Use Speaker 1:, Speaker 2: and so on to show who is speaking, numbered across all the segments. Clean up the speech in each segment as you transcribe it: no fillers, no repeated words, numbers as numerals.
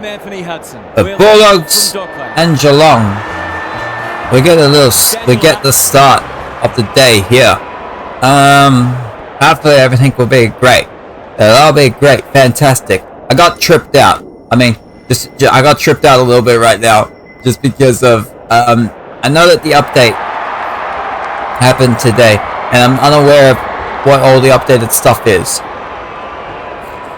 Speaker 1: The Bulldogs and Geelong. We get the start of the day here. Hopefully everything will be great. It'll all be great, fantastic. I got tripped out. I got tripped out a little bit right now, just because of I know that the update happened today, and I'm unaware of what all the updated stuff is.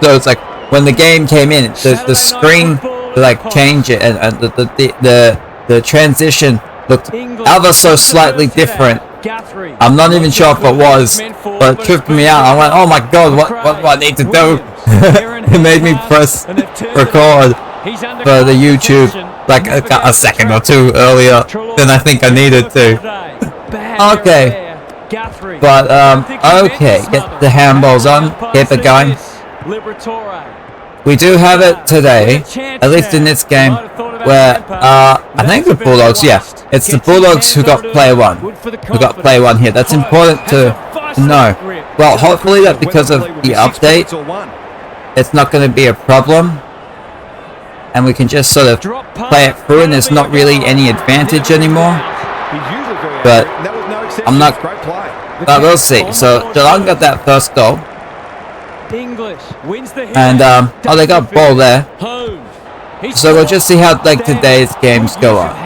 Speaker 1: So it's like when the game came in, the screen like change it, and the transition looked ever so slightly different. I'm not even sure if it was, but it tripped me out. I went, oh my god, what do I need to do? It made me press record for the YouTube like a second or two earlier than I think I needed to. Okay, but okay, get the handballs on, keep it going. We do have it today, at least in this game, where I think the Bulldogs, yeah, it's the Bulldogs who got player one, here. That's important to know. Well, hopefully that because of the update, it's not going to be a problem, and we can just sort of play it through, and there's not really any advantage anymore. But I'm not. But we'll see. So Geelong got that first goal. And oh, they got ball there. So we'll just see how like today's games go on,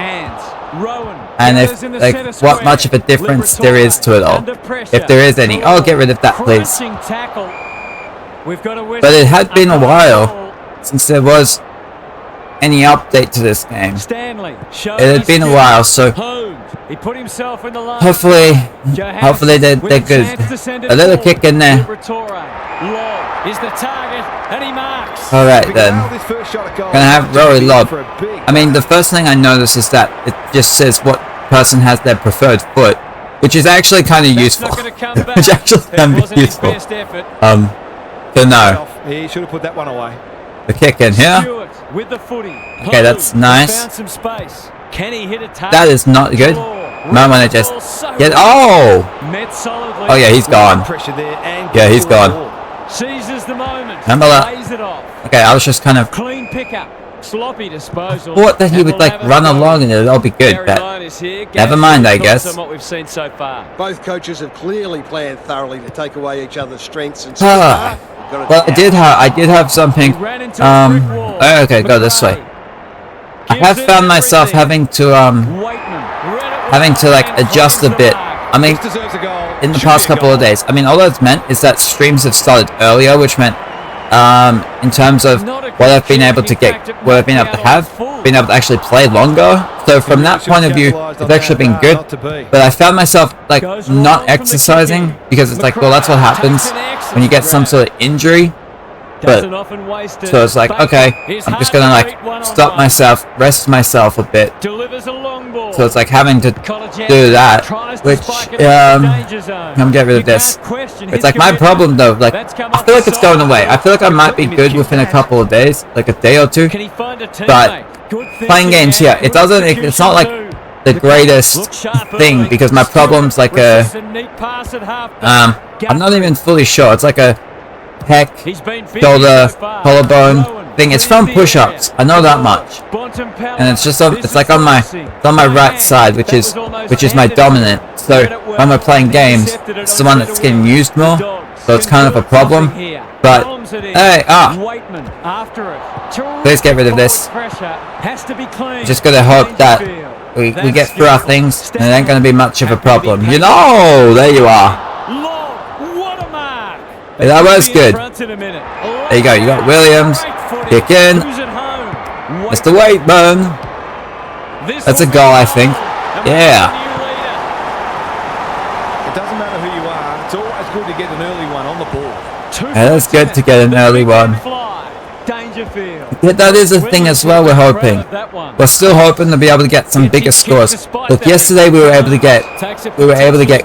Speaker 1: and if like what much of a difference there is to it all, if there is any. Oh, get rid of that, please. But it had been a while since there was any update to this game. It had been a while, so hopefully they're good. A little kick in there. Alright then. Gonna have Rory Lob. I mean, the first thing I notice is that it just says what person has their preferred foot, which is actually kind of useful. Which actually can be useful. To know.
Speaker 2: He should have put that one away.
Speaker 1: The kick in here. Okay, that's nice. That is not good. Might want to just get. Oh! Oh yeah, he's gone. Yeah, he's gone. Remember that? Okay, I was just kind of thought that he would like run along and it'll all be good, but never mind, I guess.
Speaker 3: Both coaches have clearly planned thoroughly to take away each other's strengths and
Speaker 1: well, I did have something. Okay, go this way. I have found myself having to like adjust a bit. I mean, in the past couple of days. I mean, all that's meant is that streams have started earlier, which meant, in terms of what I've been able to been able to actually play longer. So from that point of view, it's actually been good. But I found myself like not exercising because it's like, well, that's what happens when you get some sort of injury. But so it's like, okay, I'm just gonna like stop myself, rest myself a bit. So it's like having to do that, which I'm get rid of this. It's like my problem though, like I feel like it's going away. I feel like I might be good within a couple of days, like a day or two. But playing games here, it's not like the greatest thing because my problem's like I'm not even fully sure. It's like a pec, shoulder, collarbone thing. It's from push-ups. I know that much, and it's just it's like on my right side, which is my dominant. So when we're playing games, it's the one that's getting used more. So it's kind of a problem. But hey, please get rid of this. Just gotta hope that we get through our things, and it ain't gonna be much of a problem. You know, there you are. Hey, that was good. There you go. You got Williams. Kick in. Mr. Waitman. That's a goal, I think. Yeah.
Speaker 2: It doesn't matter who you are. It's always good to get an early one on the ball.
Speaker 1: Yeah, that's good to get an early one. Yeah, that is a thing as well. We're hoping. We're still hoping to be able to get some bigger scores. Look, yesterday we were able to get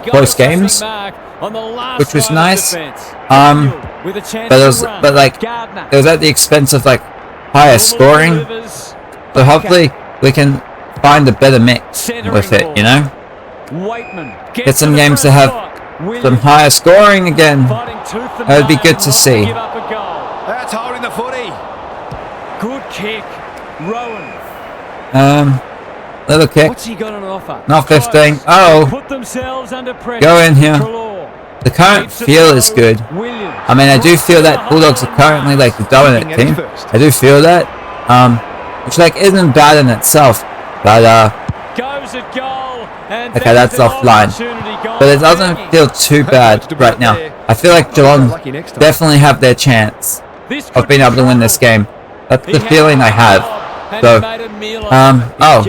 Speaker 1: close games, which was nice. But it was at the expense of like higher scoring. So hopefully we can find a better mix with it, you know. Get some games to have some higher scoring again. That would be good to see.
Speaker 2: That's holding the footy.
Speaker 4: Good kick.
Speaker 2: Rowan.
Speaker 1: Little kick.
Speaker 2: What's he got on offer?
Speaker 1: Not 15. Oh.
Speaker 2: Put themselves under pressure.
Speaker 1: Go in here. The current feel is good. I mean, I do feel that Bulldogs are currently like the dominant team. I do feel that. Which like isn't bad in itself. But
Speaker 2: goes at goal. And
Speaker 1: okay, that's offline. But it doesn't feel too bad right now. I feel like Geelong definitely have their chance of being able to win this game. That's the feeling I have. So, oh.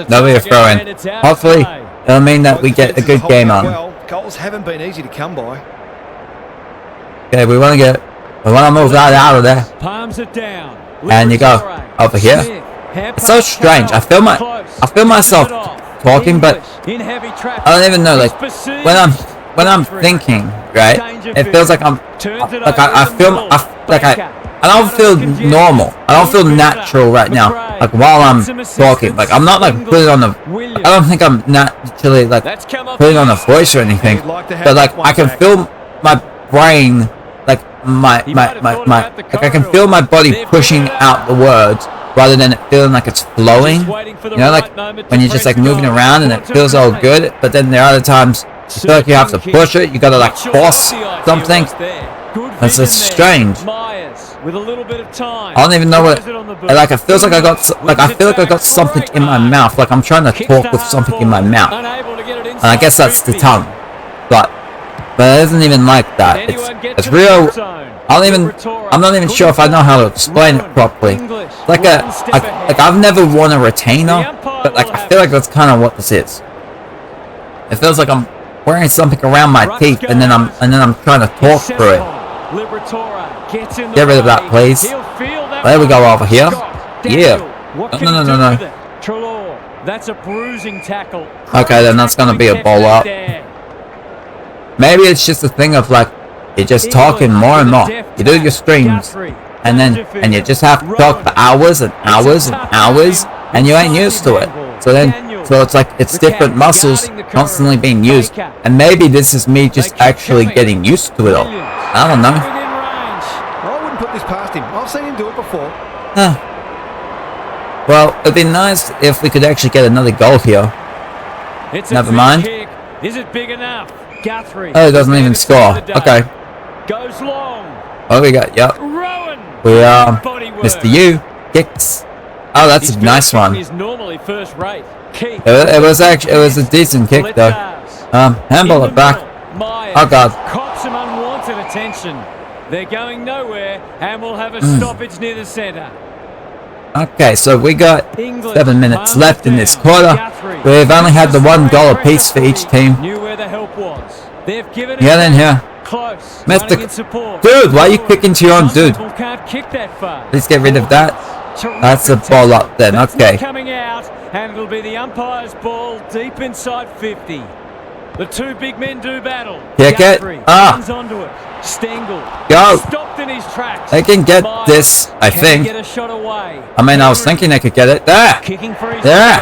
Speaker 1: There'll be a throw in. Hopefully, it'll mean that we get a good game on.
Speaker 3: Goals haven't been easy to come by.
Speaker 1: Okay, we want to move that out of there.
Speaker 2: Palms it down.
Speaker 1: And you go over here. It's so strange. I feel myself talking, but I don't even know. Like when I'm thinking, right? It feels like I don't feel normal. I don't feel natural right now. Like while I'm talking, like I'm not like putting on the. I don't think I'm naturally like putting on a voice or anything. But like I can feel my brain, like my like I can feel my body pushing out the words rather than it feeling like it's flowing. You know, like when you're just like moving around and it feels all good, but then there are other times you feel like you have to push it. You gotta like force something. It's just strange.
Speaker 2: With a little bit of time.
Speaker 1: I don't even know what. Like it feels like I feel like I got something in my mouth. Like I'm trying to talk with something in my mouth. And I guess that's the tongue. But it isn't even like that. It's real. I'm not even sure if I know how to explain it properly. Like I've never worn a retainer, but like I feel like that's kind of what this is. It feels like I'm wearing something around my teeth, and then I'm trying to talk through it. Get rid of that, please. There we go over here. Yeah. No.
Speaker 2: That's a bruising tackle.
Speaker 1: Okay, then that's gonna be a ball up. Maybe it's just a thing of like you're just talking more and more. You do your streams, and you just have to talk for hours and hours and hours, and you ain't used to it. So it's like it's different muscles constantly being used, and maybe this is me just actually getting used to it all. I don't know.
Speaker 3: I wouldn't put this past him. I've seen him do it before.
Speaker 1: Huh. Well, it'd be nice if we could actually get another goal here. Never mind.
Speaker 2: Is it big enough? Guthrie.
Speaker 1: Oh, it doesn't even score. Okay.
Speaker 2: Goes long.
Speaker 1: What we got? Yep. We Mr. U kicks. Oh, that's a nice one. It was a decent kick though. Handball it back. Oh god.
Speaker 2: Cops some unwanted attention. They're going nowhere and we'll have a stoppage near the centre.
Speaker 1: Okay, so we got 7 minutes left in this quarter. We've only had the 1 goal apiece for each team. Get in here. Mr. Dude, why are you kicking to your own dude? Let's get rid of that. That's a ball up then, okay.
Speaker 2: Coming out, and it'll be the umpire's ball deep inside 50. The two big men do battle.
Speaker 1: Kick it.
Speaker 2: Stengel.
Speaker 1: Go.
Speaker 2: Stopped in his tracks.
Speaker 1: They can get this, I think.
Speaker 2: Get a shot away.
Speaker 1: I mean, I was thinking they could get it. There. There.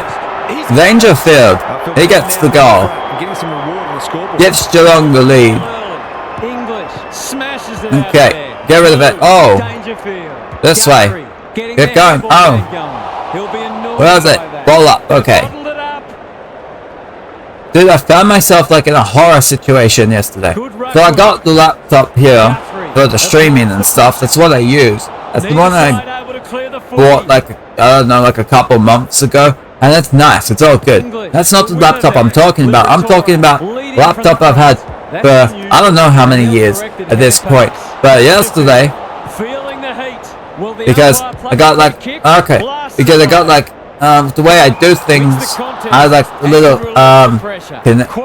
Speaker 1: Dangerfield. He gets the goal. Gives Geelong the lead.
Speaker 2: English smashes it.
Speaker 1: Okay. Get rid of it. Oh. This way. Keep going. Oh. Where is it? Ball up. Okay. Dude, I found myself like in a horror situation yesterday. So I got the laptop here for the streaming and stuff. That's what I use. That's the one I bought like, I don't know, like a couple months ago. And it's nice. It's all good. That's not the laptop I'm talking about. I'm talking about the laptop I've had for I don't know how many years at this point. But yesterday, because I got like, okay, because I got like, the way I do things, I have like a little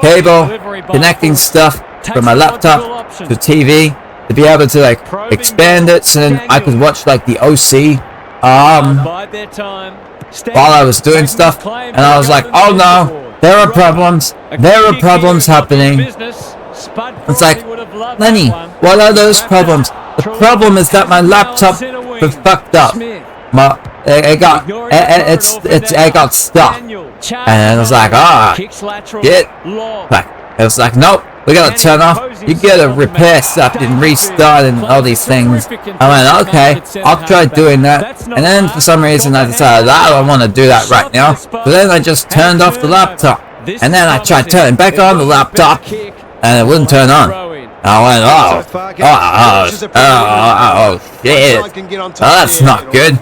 Speaker 1: cable connecting stuff from my laptop to TV to be able to like expand it so then I could watch like the OC while I was doing stuff, and I was like, oh no, there are problems happening. It's like, Lenny, what are those problems? The problem is that my laptop was fucked up. It got stuck, and I was like, shit. Like, it was like, nope, we gotta turn off. You gotta repair stuff and restart and all these things. I went, okay, I'll try doing that. And then for some reason I decided I don't want to do that right now. So then I just turned off the laptop. And then I tried turning back on the laptop and it wouldn't turn on. I went, oh shit. Oh, that's not good.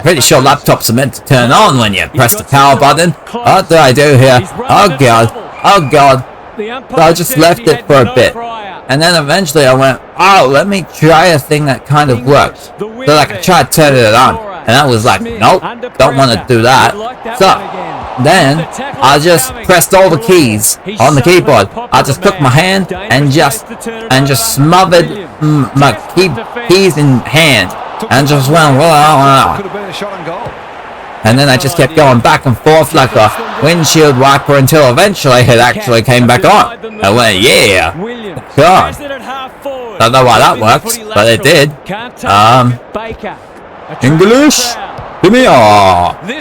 Speaker 1: Pretty sure laptops are meant to turn on when you press the power button. What do I do here? Oh god. Oh god. So I just left it for a bit. And then eventually I went, oh, let me try a thing that kind of works. So like I tried turning it on. And I was like, nope, don't want to do that. So then I just pressed all the keys on the keyboard. I just took my hand and just smothered my keys in hand and just went wow. And then I just kept going back and forth like a windshield wiper until eventually it actually came back on. I went, yeah, God. Don't know why that works, but it did. English? Give me all. Yeah,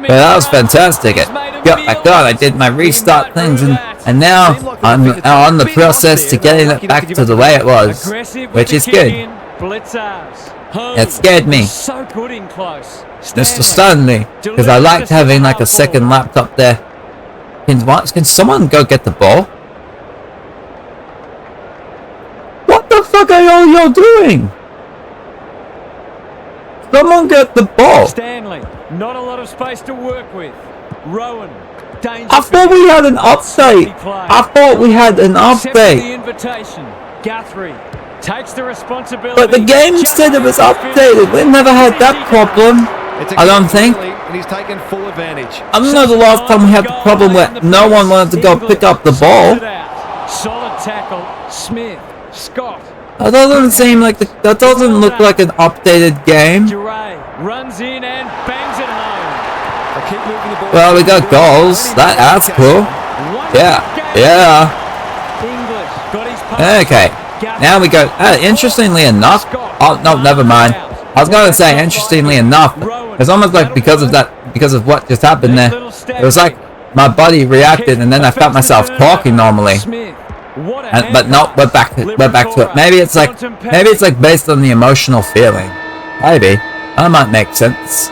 Speaker 1: that was fantastic. I did my restart things and now I'm on the process to getting it back to the way it was, which is good. It scared me, Mr. Stanley, because I liked having like a second laptop there. Can someone go get the ball? What the fuck are y'all doing? Someone get the ball.
Speaker 2: Stanley, not a lot of space to work with. Rowan, danger.
Speaker 1: I thought we had an update.
Speaker 2: The invitation. Guthrie takes the responsibility.
Speaker 1: But the game said it was updated. We never had that problem. I don't think.
Speaker 4: And he's taken full advantage.
Speaker 1: I don't know the last time we had the problem where no one wanted to go pick up the ball.
Speaker 2: Solid tackle. Smith. Scott.
Speaker 1: That doesn't seem like that doesn't look like an updated game.
Speaker 2: Runs in and bangs it home.
Speaker 1: Well, we got goals. That's cool. Yeah. Okay. Now we go. Interestingly enough. Oh no, never mind. I was going to say interestingly enough. It's almost like because of what just happened there. It was like my body reacted, and then I felt myself talking normally. But no, we're back to it. Maybe it's like based on the emotional feeling. Maybe that might make sense.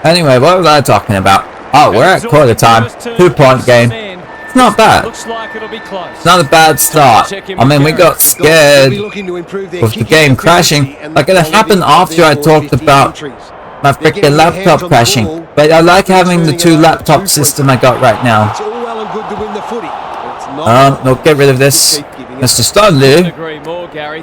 Speaker 1: Anyway, what was I talking about? Oh, we're at quarter time. 2-point game. It's not bad. It's not a bad start. I mean, we got scared with the game crashing. Like it happened after I talked about my freaking laptop crashing. But I like having the 2 laptop system I got right now. No, get rid of this. Mr. Stanley.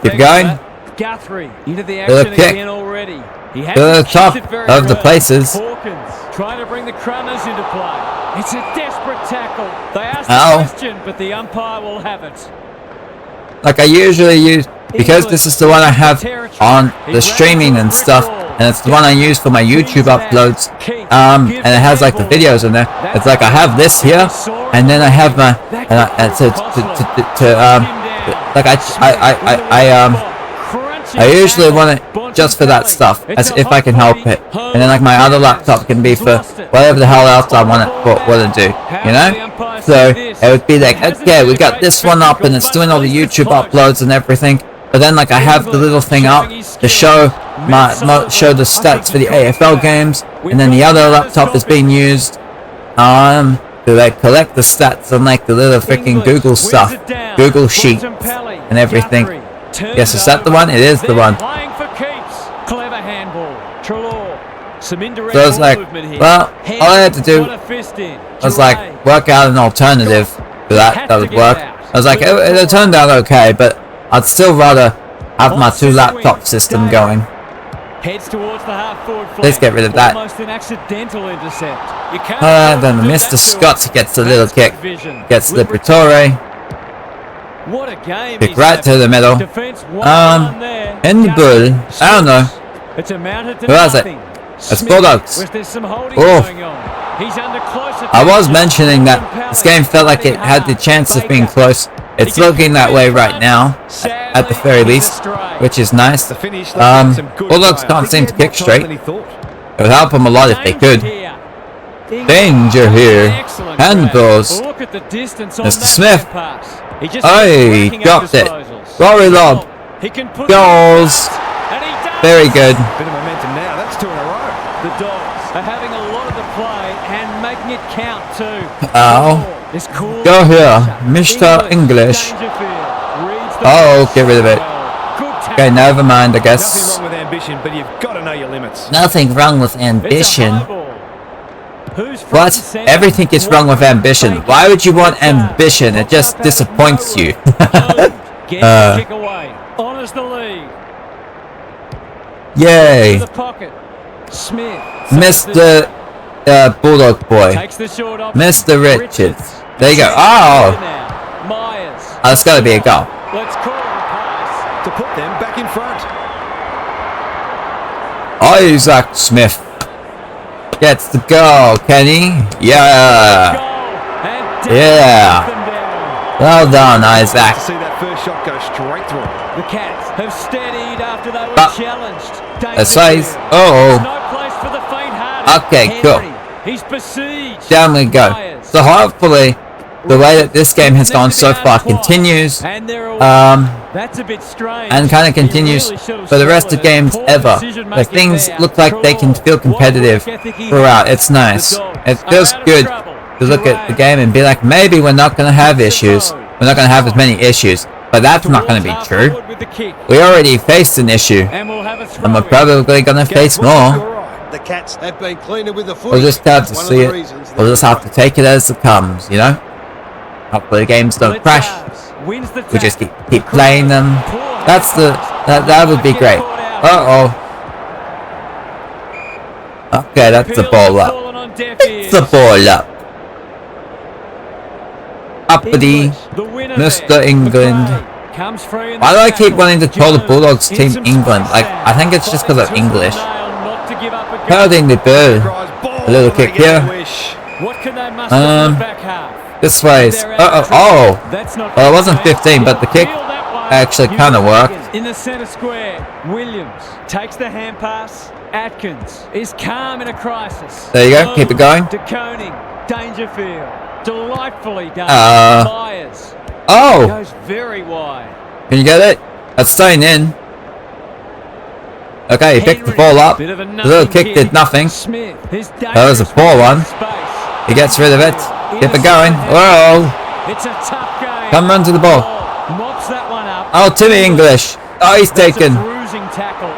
Speaker 1: Keep going.
Speaker 2: Guthrie into the
Speaker 1: Little
Speaker 2: action
Speaker 1: kick.
Speaker 2: again already. He
Speaker 1: To the top of the places.
Speaker 2: Hawkins trying to bring the Crummers into play. It's a desperate tackle. They asked
Speaker 1: Ow.
Speaker 2: the question, but the umpire will have it.
Speaker 1: Like I usually use, because this is the one I have on the streaming and stuff, and it's the one I use for my YouTube uploads, and it has like the videos in there. It's like I have this here, and then I have my, I usually want it just for that stuff, as if I can help it, and then like my other laptop can be for whatever the hell else I want to do, you know? So it would be like, okay, we got this one up and it's doing all the YouTube uploads and everything, but then like I have the little thing up to show the stats for the AFL games, and then the other laptop is being used to like collect the stats on like the little freaking Google stuff, Google Sheets and everything. Yes, is that the one? It is the one.
Speaker 2: Clever handball. Some indirect
Speaker 1: So it's like, well, all I had to do was like work out an alternative for that would work. I was like, it turned out okay, but I'd still rather have my 2 laptop system going.
Speaker 2: Heads towards the half-forward flank.
Speaker 1: Let's get rid of that.
Speaker 2: Almost an accidental intercept.
Speaker 1: Then Mr. Scott gets the little kick, gets Liberatore.
Speaker 2: What a game.
Speaker 1: Kick right to the middle. In the bull. I don't know.
Speaker 2: It's amounted to
Speaker 1: Who was it?
Speaker 2: nothing.
Speaker 1: It's Bulldogs.
Speaker 2: There's some holding
Speaker 1: Oh.
Speaker 2: going on. He's under close
Speaker 1: I was
Speaker 2: attention.
Speaker 1: mentioning that this game felt like it had the chance of being close. It's looking that way right now, at the very least, which is nice. Bulldogs can't seem to kick straight. It would help them a lot if they could. Danger here.
Speaker 2: Excellent
Speaker 1: Handballs.
Speaker 2: grab. Look at the distance on
Speaker 1: Mr.
Speaker 2: that
Speaker 1: Smith.
Speaker 2: pass. He just
Speaker 1: Hey,
Speaker 2: keeps
Speaker 1: dropped it.
Speaker 2: disposals.
Speaker 1: Rory lob.
Speaker 2: He can put
Speaker 1: Goals.
Speaker 2: and he does.
Speaker 1: Very good.
Speaker 4: Bit of momentum now. That's 2 in a row.
Speaker 2: The Dogs are having a lot of the play and making it count too.
Speaker 1: Ow.
Speaker 2: It's cool.
Speaker 1: Go here, Mr. English. Oh, get rid of it. Okay, never mind, I
Speaker 4: Nothing
Speaker 1: guess.
Speaker 4: wrong with ambition, but you've got to know your limits.
Speaker 1: Nothing wrong with ambition. What? Everything is wrong with ambition. Why would you want ambition? It just disappoints you.
Speaker 2: Kick away. Honors the lead.
Speaker 1: Yay.
Speaker 2: The pocket. Smith.
Speaker 1: Mr. Bulldog boy.
Speaker 2: Takes the short option.
Speaker 1: Mr. Richards. There you go. Oh!
Speaker 2: Myers.
Speaker 1: Oh, that's got to be a goal.
Speaker 2: Let's call it a pass.
Speaker 4: To put them back in front.
Speaker 1: Isaac Smith gets the goal, can he? Yeah.
Speaker 2: Goal. And
Speaker 1: Yeah.
Speaker 2: them down.
Speaker 1: Well done, Isaac.
Speaker 4: To see that first shot go straight through.
Speaker 2: The Cats have steadied after they were
Speaker 1: But-
Speaker 2: challenged.
Speaker 1: It says,
Speaker 2: There's
Speaker 1: oh,
Speaker 2: no place for the faint-hearted.
Speaker 1: Okay, cool.
Speaker 2: Henry, he's besieged.
Speaker 1: down we go.
Speaker 2: Myers.
Speaker 1: So hopefully, the way that this game has gone so far continues,
Speaker 2: And they're away. That's a bit strange.
Speaker 1: and kind of
Speaker 2: He
Speaker 1: continues
Speaker 2: really should have
Speaker 1: for the rest of
Speaker 2: spotted it.
Speaker 1: games
Speaker 2: Poor
Speaker 1: ever.
Speaker 2: decision-making
Speaker 1: The things
Speaker 2: there.
Speaker 1: look like they can feel competitive
Speaker 2: What work ethic he
Speaker 1: throughout.
Speaker 2: has.
Speaker 1: It's nice.
Speaker 2: The Dogs
Speaker 1: It
Speaker 2: are
Speaker 1: feels
Speaker 2: out of
Speaker 1: good
Speaker 2: trouble.
Speaker 1: to look at the
Speaker 2: Durant.
Speaker 1: game and be like, maybe we're not going to have issues. We're not going to have as many issues. But that's not going to be
Speaker 2: Towards
Speaker 1: true.
Speaker 2: half-forward with the kick.
Speaker 1: We already faced an issue.
Speaker 2: And we'll have a
Speaker 1: And we're
Speaker 2: throw-in.
Speaker 1: probably going to face more.
Speaker 3: The Cats have been cleaner with the foot.
Speaker 1: We'll just have to
Speaker 3: One of
Speaker 1: see
Speaker 3: the
Speaker 1: it.
Speaker 3: reasons
Speaker 1: We'll
Speaker 3: they're
Speaker 1: just have to take it as it comes, you know? Hopefully the games don't crash.
Speaker 2: Wins the
Speaker 1: We just
Speaker 2: tackle.
Speaker 1: keep playing them.
Speaker 2: Poor
Speaker 1: That's the that would be great. Uh-oh. Okay, that's the ball up.
Speaker 2: Fallen on deaf
Speaker 1: It's the
Speaker 2: ears.
Speaker 1: ball up. Uppity,
Speaker 2: English, the winner
Speaker 1: Mr.
Speaker 2: there.
Speaker 1: England.
Speaker 2: McRae comes free in
Speaker 1: Why do
Speaker 2: the
Speaker 1: I keep
Speaker 2: tackle.
Speaker 1: wanting to call the
Speaker 2: Jones
Speaker 1: Bulldogs
Speaker 2: hits
Speaker 1: team
Speaker 2: some
Speaker 1: England?
Speaker 2: space
Speaker 1: Like,
Speaker 2: there.
Speaker 1: I think it's just because of
Speaker 2: Fighting tooth and
Speaker 1: English.
Speaker 2: nail not to give up a goal.
Speaker 1: Herding the bird.
Speaker 4: Cries, ball,
Speaker 1: A little
Speaker 4: and they
Speaker 1: kick
Speaker 4: get a
Speaker 1: here.
Speaker 4: wish.
Speaker 2: What can they muster in the back half?
Speaker 1: This way is.
Speaker 2: They're out of
Speaker 1: Oh.
Speaker 2: trouble. That's not
Speaker 1: Well, it wasn't
Speaker 2: fair.
Speaker 1: 15, but the kick
Speaker 2: Feel that one.
Speaker 1: actually
Speaker 2: You
Speaker 1: kind of
Speaker 2: got
Speaker 1: worked.
Speaker 2: Atkins in the centre square. Williams takes the hand pass. Atkins is calm in a crisis.
Speaker 1: There you go, keep it going.
Speaker 2: De Koning, Dangerfield, delightfully done.
Speaker 1: Uh,
Speaker 2: Myers
Speaker 1: Oh!
Speaker 2: goes very wide.
Speaker 1: Can you get it? That's staying in. Okay, he picked the ball up.
Speaker 2: Bit of a
Speaker 1: The little
Speaker 2: nothing
Speaker 1: kick did nothing.
Speaker 2: Smith, his
Speaker 1: That was a poor one. He gets rid of it. Keep it going. Whoa!
Speaker 2: It's a tough game.
Speaker 1: Come run to the ball.
Speaker 2: Mops that one up.
Speaker 1: Oh, Timmy English. Oh, he's
Speaker 2: That's a
Speaker 1: taken.
Speaker 2: bruising tackle.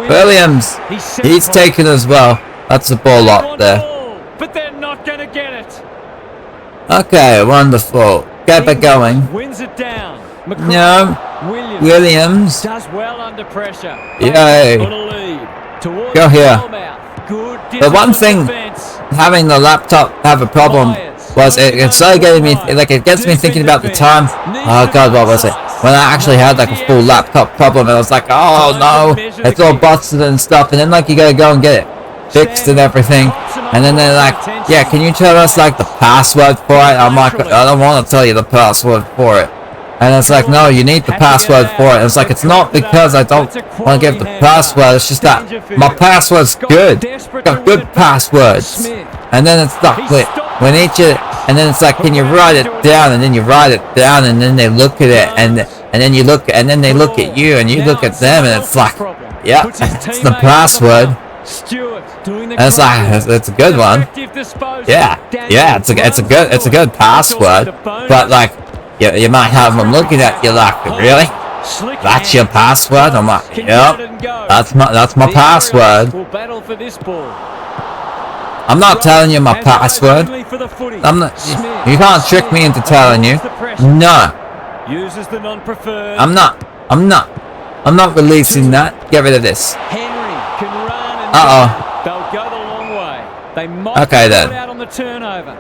Speaker 1: Williams. He's taken as well. That's a ball up there.
Speaker 2: But they're not going to get it.
Speaker 1: Okay, wonderful. Get back going.
Speaker 2: Wins it down.
Speaker 1: No.
Speaker 2: Williams
Speaker 1: Williams.
Speaker 2: does well under pressure.
Speaker 1: Yay.
Speaker 2: On a lead. Towards
Speaker 1: Go here.
Speaker 2: goalmouth. Good
Speaker 1: The one
Speaker 2: disciplined
Speaker 1: thing
Speaker 2: defense.
Speaker 1: having the laptop have a problem was it started getting me, like it gets me thinking about the time. Oh god, what was it? When I actually had like a full laptop problem and I was like, oh no, it's all busted and stuff, and then like you gotta go and get it fixed and everything, and then they're like, yeah, can you tell us like the password for it? I'm like, I don't want to tell you the password for it. And it's like, no, you need the password for it. And it's like, it's not because I don't want to give the password, it's just that my password's good. Got good passwords. And then it's like, we need you, and then it's like, can you write it down? And then you write it down, and then they look at it, and then you look, and then they look at you, and you look at them, and it's like, yeah, it's the password. And it's like, it's a good one. Yeah, it's a good password. But like, you might have them looking at you like, really? That's your password? I'm like, yep, that's my password. I'm not telling you my password. I'm not. You can't trick me into telling you. No. I'm not releasing that. Get rid of this. Uh-oh.
Speaker 2: They'll go the long way. They might
Speaker 1: Okay, then.
Speaker 2: out on the turnover.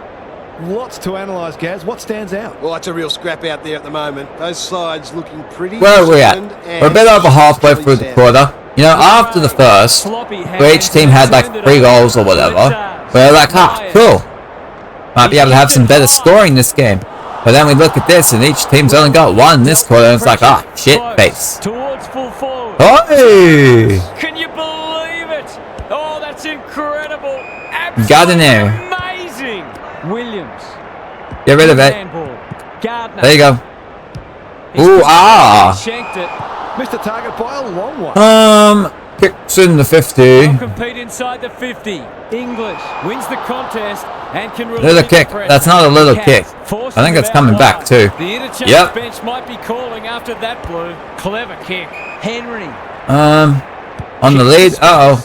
Speaker 4: Lots to analyse, Gaz. What stands out?
Speaker 3: Well, it's a real scrap out there at the moment. Those sides looking pretty.
Speaker 1: Where are we at?
Speaker 3: disciplined
Speaker 1: We're a bit
Speaker 3: and
Speaker 1: over halfway through the
Speaker 3: sound.
Speaker 1: quarter. You know, after the first, where each team had like 3 goals or whatever, we're like, ah, cool. Might be able to have some better scoring this game. But then we look at this, and each team's only got 1 this quarter, and it's like, ah, shit face.
Speaker 2: Towards full forward.
Speaker 1: Hey!
Speaker 2: Can you believe it? Oh, that's incredible.
Speaker 1: Got in there.
Speaker 2: Amazing Williams.
Speaker 1: Get rid of it.
Speaker 2: Handball. Gardner.
Speaker 1: There you go. Ooh,
Speaker 2: Shanked it.
Speaker 4: Missed the target by a long one.
Speaker 1: Kicks in the 50.
Speaker 2: They'll compete inside the 50. English wins the contest and can relieve
Speaker 1: Little kick.
Speaker 2: the pressure.
Speaker 1: That's not a little kick.
Speaker 2: Forces
Speaker 1: I think it's
Speaker 2: it
Speaker 1: coming
Speaker 2: out
Speaker 1: back
Speaker 2: wide.
Speaker 1: too.
Speaker 2: The interchange
Speaker 1: Yep.
Speaker 2: bench might be calling after that blue. Clever kick. Henry.
Speaker 1: On the lead. Uh-oh.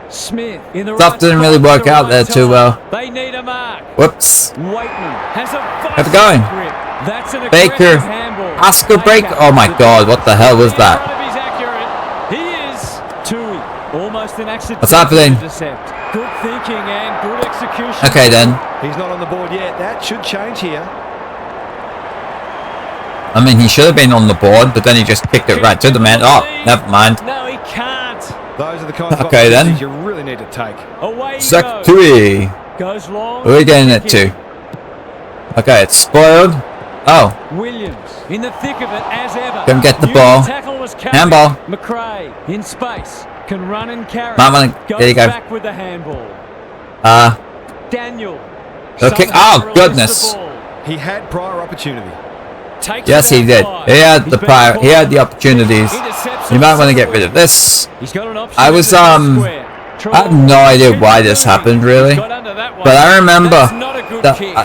Speaker 2: Smith in the
Speaker 1: Stuff
Speaker 2: right
Speaker 1: didn't really
Speaker 2: spot
Speaker 1: work
Speaker 2: at the
Speaker 1: out
Speaker 2: right
Speaker 1: there too
Speaker 2: time.
Speaker 1: well.
Speaker 2: They need a mark.
Speaker 1: Whoops.
Speaker 2: Waitman has a
Speaker 1: How's it going?
Speaker 2: grip. That's an
Speaker 1: Baker.
Speaker 2: aggressive handball.
Speaker 1: Oscar break. Oh my god, what the hell was that?
Speaker 2: He's accurate. He is. Tui. Almost an accident.
Speaker 1: What's happening?
Speaker 2: Intercept. Good thinking and good execution.
Speaker 1: Okay then.
Speaker 4: He's not on the board yet. That should change here.
Speaker 1: I mean, he should have been on the board, but then he just kicked it right to the man. Oh, never mind.
Speaker 2: No, he can't.
Speaker 4: Those are the kinds of
Speaker 1: Okay, then.
Speaker 4: opportunities you really need to take.
Speaker 2: Away he
Speaker 1: Sec
Speaker 2: goes.
Speaker 1: 3.
Speaker 2: Goes long.
Speaker 1: Who are we getting it to? Okay, it's spoiled. Oh,
Speaker 2: Williams in the thick of it as ever.
Speaker 1: Go and get the
Speaker 2: New
Speaker 1: ball.
Speaker 2: Tackle was carried.
Speaker 1: Handball.
Speaker 2: McRae in space. Can run and carry.
Speaker 1: Might wanna-
Speaker 2: Goes
Speaker 1: there you go.
Speaker 2: back with the handball. Daniel.
Speaker 1: okay.
Speaker 2: somehow
Speaker 1: Oh,
Speaker 2: released
Speaker 1: goodness.
Speaker 2: the ball.
Speaker 4: He had prior opportunity.
Speaker 2: Takes
Speaker 1: Yes,
Speaker 2: it
Speaker 1: he did.
Speaker 2: outside.
Speaker 1: He had
Speaker 2: He's
Speaker 1: the
Speaker 2: been
Speaker 1: prior. He had the
Speaker 2: caught.
Speaker 1: opportunities.
Speaker 2: Intercepts
Speaker 1: You might
Speaker 2: on
Speaker 1: want to
Speaker 2: the
Speaker 1: get rid of this.
Speaker 2: He's got an option
Speaker 1: I was,
Speaker 2: to the square.
Speaker 1: I have no idea why this happened, really.
Speaker 2: Got under that one.
Speaker 1: But I remember
Speaker 2: That's not a good
Speaker 1: that,
Speaker 2: kick.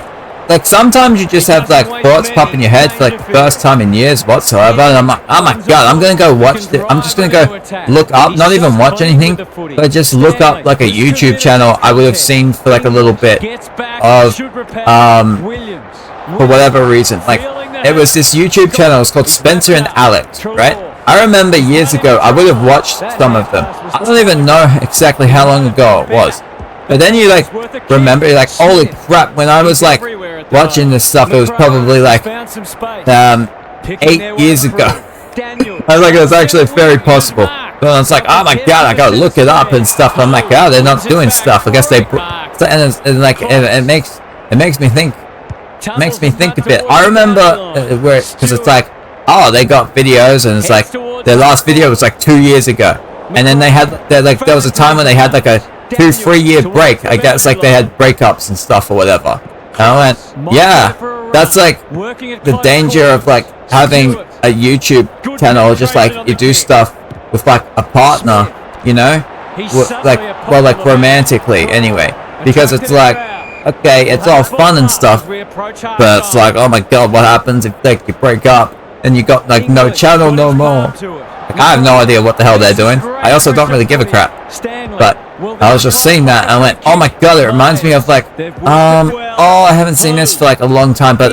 Speaker 1: like, sometimes you just have, like, thoughts pop in your head for, like, the first time in years whatsoever. And I'm like, oh my god, I'm going to go watch this. I'm just going to go look up, not even watch anything, but just look up, like, a YouTube channel I would have seen for, like, a little bit
Speaker 2: Gets back,
Speaker 1: of,
Speaker 2: should repair. Williams.
Speaker 1: for whatever reason. Like, it was this YouTube channel. It's called Spencer and Alex, right? I remember years ago, I would have watched some of them. I don't even know exactly how long ago it was. But then you, like, remember, you're like, holy crap, when I was, like, watching this stuff, it was probably, like, 8 years ago. I was like, it was actually very possible. But I was like, oh my god, I gotta look it up and stuff. I'm like, oh, they're not doing stuff. I guess they, and like, it makes me think. Makes me think a bit. I remember where, because it's like, oh, they got videos, and it's like their last video was like 2 years ago, and then they had like there was a time when they had like a 2-3 year break. I guess like they had breakups and stuff or whatever. And I went, yeah, that's like the danger of like having a YouTube channel, just like you do stuff with like a partner, you know, like romantically anyway, because it's like, okay, it's all fun and stuff, but it's like, oh my god, what happens if like you break up and you got like no channel no more? Like, I have no idea what the hell they're doing. I also don't really give a crap, but I was just seeing that and I went, oh my god, it reminds me of like, oh, I haven't seen this for like a long time, but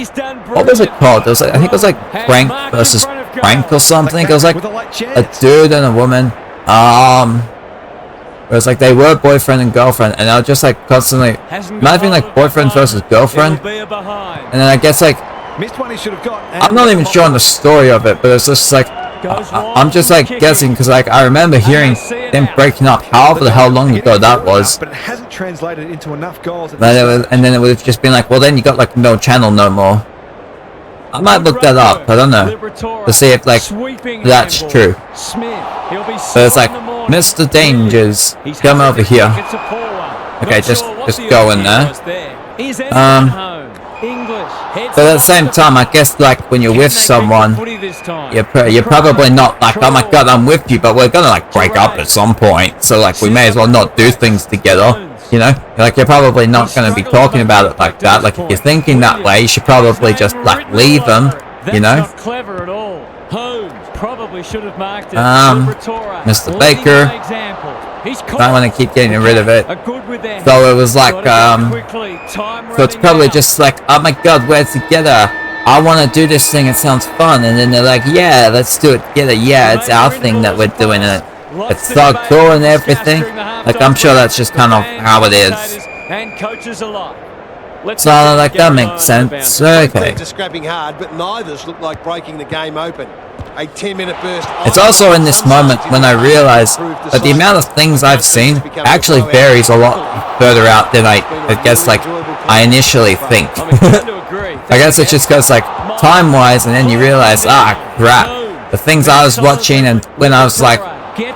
Speaker 1: what was it called? It was like, I think it was like Frank versus Frank or something. It was like a dude and a woman. It was like they were boyfriend and girlfriend, and I was just like constantly imagine like boyfriend versus girlfriend, and then I guess like
Speaker 4: Missed one he should have got.
Speaker 1: I'm not even sure on the story of it, but it's just like I'm just like guessing because like I remember hearing them breaking up. However the hell long ago that was,
Speaker 4: but it hasn't translated into enough goals.
Speaker 1: but it was, and then it would have just been like, well, then you got like no channel no more. I might look that up. I don't know to see if like that's true. So it's like, Mr. Dangers, come over here. Okay, just go in there. But at the same time, I guess like when you're with someone, you're probably not like, oh my god, I'm with you, but we're gonna like break up at some point. So like we may as well not do things together. You know, like you're probably not gonna be talking about it like that. Like if you're thinking that way, you should probably just like leave them. You know.
Speaker 2: Probably should have marked it.
Speaker 1: Mr. Baker. I want to keep getting rid of it. So it was like, so it's probably just like, oh my god, we're together. I want to do this thing. It sounds fun. And then they're like, yeah, let's do it together. Yeah, it's our thing that we're doing it. It's so cool and everything. Like I'm sure that's just kind of how it is. So like that makes sense. Okay.
Speaker 3: Scrapping hard, but neither's look like breaking the game open. A 10-minute burst.
Speaker 1: It's also in this moment when I realize that the amount of things I've seen actually varies a lot further out than I guess like I initially think. I guess it's just because like time-wise, and then you realize, ah crap, the things I was watching and when I was like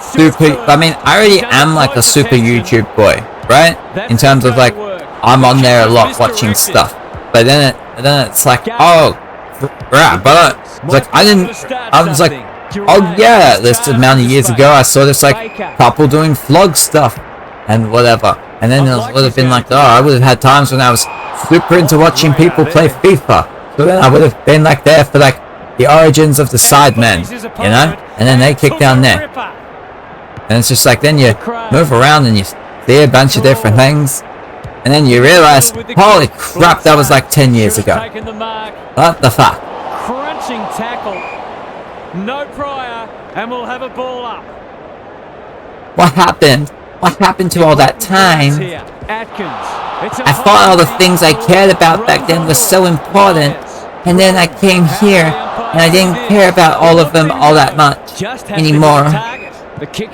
Speaker 1: super. I mean, I already am like a super YouTube boy, right? In terms of like I'm on there a lot watching stuff. But then it's like, oh, right, but it's like I was like, oh yeah, this amount of years ago I saw this like couple doing vlog stuff and whatever. And then it would have been like, oh, I would have had times when I was super into watching people play FIFA. So then I would have been like there for like the origins of the Sidemen, you know? And then they kick down there. And it's just like, then you move around and you see a bunch of different things. And then you realize, holy crap, that was like 10 years ago. What the fuck?
Speaker 2: Crunching tackle. No prior, and we'll have a ball up.
Speaker 1: What happened? What happened to all that time? I thought all the things I cared about back then were so important. And then I came here, and I didn't care about all of them all that much anymore.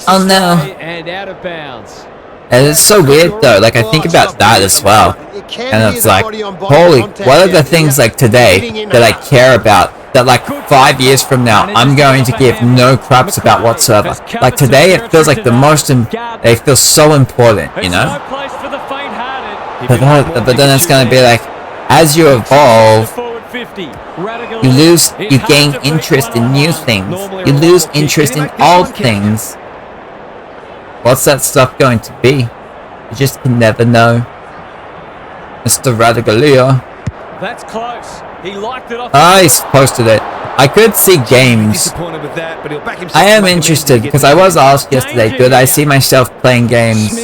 Speaker 1: Oh no.
Speaker 2: And out of bounds.
Speaker 1: And it's so weird though, like I think about that as well. And it's like, holy, what are the things like today that I care about? That like 5 years from now, I'm going to give no craps about whatsoever. Like today, it feels like the most, they feel so important, you know? But then it's going to be like, as you evolve, you gain interest in new things. You lose interest in old things. What's that stuff going to be? You just can never know. Mr. Radigalia.
Speaker 2: That's close. He liked it off.
Speaker 1: Ah, he's posted it. I could see games. I am interested because I was asked yesterday, could I see myself playing games